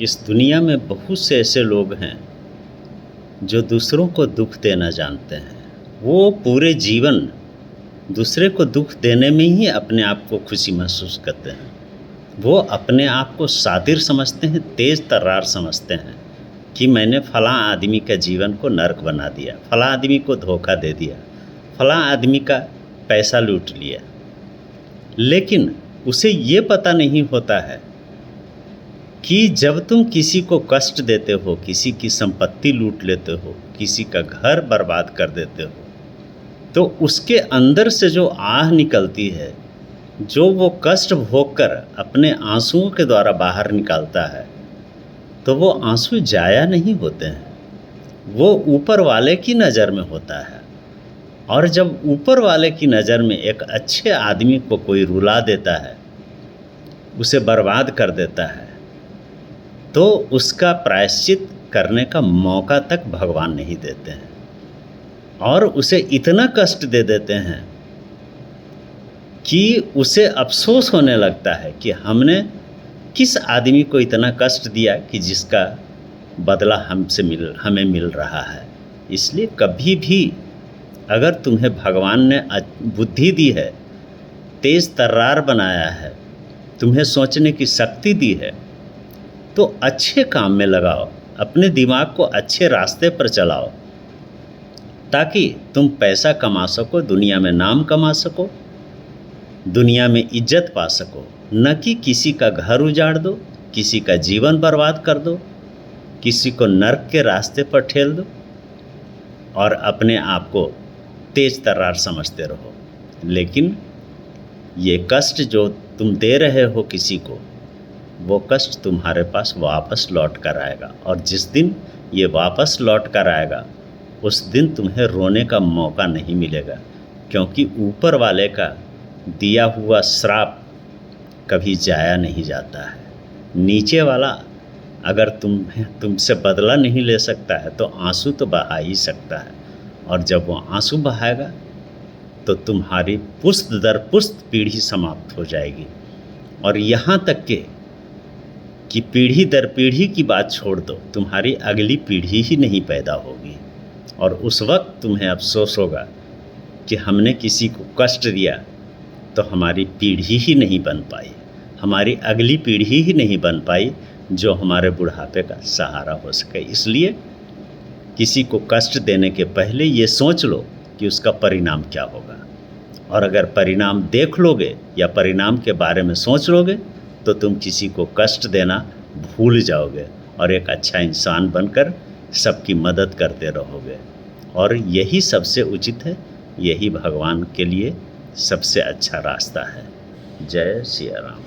इस दुनिया में बहुत से ऐसे लोग हैं जो दूसरों को दुख देना जानते हैं। वो पूरे जीवन दूसरे को दुख देने में ही अपने आप को खुशी महसूस करते हैं। वो अपने आप को शातिर समझते हैं, तेज़ तर्रार समझते हैं कि मैंने फ़लाँ आदमी का जीवन को नर्क बना दिया, फ़लाँ आदमी को धोखा दे दिया, फ़लाँ आदमी का पैसा लूट लिया। लेकिन उसे ये पता नहीं होता है कि जब तुम किसी को कष्ट देते हो, किसी की संपत्ति लूट लेते हो, किसी का घर बर्बाद कर देते हो, तो उसके अंदर से जो आह निकलती है, जो वो कष्ट भोग कर अपने आंसुओं के द्वारा बाहर निकालता है, तो वो आंसू जाया नहीं होते हैं, वो ऊपर वाले की नज़र में होता है। और जब ऊपर वाले की नज़र में एक अच्छे आदमी को कोई रुला देता है, उसे बर्बाद कर देता है, तो उसका प्रायश्चित करने का मौका तक भगवान नहीं देते हैं और उसे इतना कष्ट दे देते हैं कि उसे अफसोस होने लगता है कि हमने किस आदमी को इतना कष्ट दिया कि जिसका बदला हमें मिल रहा है। इसलिए कभी भी अगर तुम्हें भगवान ने बुद्धि दी है, तेज़ तर्रार बनाया है, तुम्हें सोचने की शक्ति दी है, तो अच्छे काम में लगाओ, अपने दिमाग को अच्छे रास्ते पर चलाओ, ताकि तुम पैसा कमा सको, दुनिया में नाम कमा सको, दुनिया में इज्जत पा सको, न कि किसी का घर उजाड़ दो, किसी का जीवन बर्बाद कर दो, किसी को नर्क के रास्ते पर ठेल दो और अपने आप को तेज तर्रार समझते रहो। लेकिन ये कष्ट जो तुम दे रहे हो किसी को, वो कष्ट तुम्हारे पास वापस लौट कर आएगा, और जिस दिन ये वापस लौट कर आएगा उस दिन तुम्हें रोने का मौका नहीं मिलेगा, क्योंकि ऊपर वाले का दिया हुआ श्राप कभी जाया नहीं जाता है। नीचे वाला अगर तुमसे बदला नहीं ले सकता है तो आंसू तो बहा ही सकता है, और जब वो आंसू बहाएगा तो तुम्हारी पुश्त दर पुश्त पीढ़ी समाप्त हो जाएगी। और यहाँ तक कि पीढ़ी दर पीढ़ी की बात छोड़ दो, तुम्हारी अगली पीढ़ी ही नहीं पैदा होगी, और उस वक्त तुम्हें अफसोस होगा कि हमने किसी को कष्ट दिया तो हमारी पीढ़ी ही नहीं बन पाई, हमारी अगली पीढ़ी ही नहीं बन पाई जो हमारे बुढ़ापे का सहारा हो सके। इसलिए किसी को कष्ट देने के पहले ये सोच लो कि उसका परिणाम क्या होगा, और अगर परिणाम देख लोगे या परिणाम के बारे में सोच लोगे तो तुम किसी को कष्ट देना भूल जाओगे और एक अच्छा इंसान बनकर सबकी मदद करते रहोगे। और यही सबसे उचित है, यही भगवान के लिए सबसे अच्छा रास्ता है। जय सिया राम।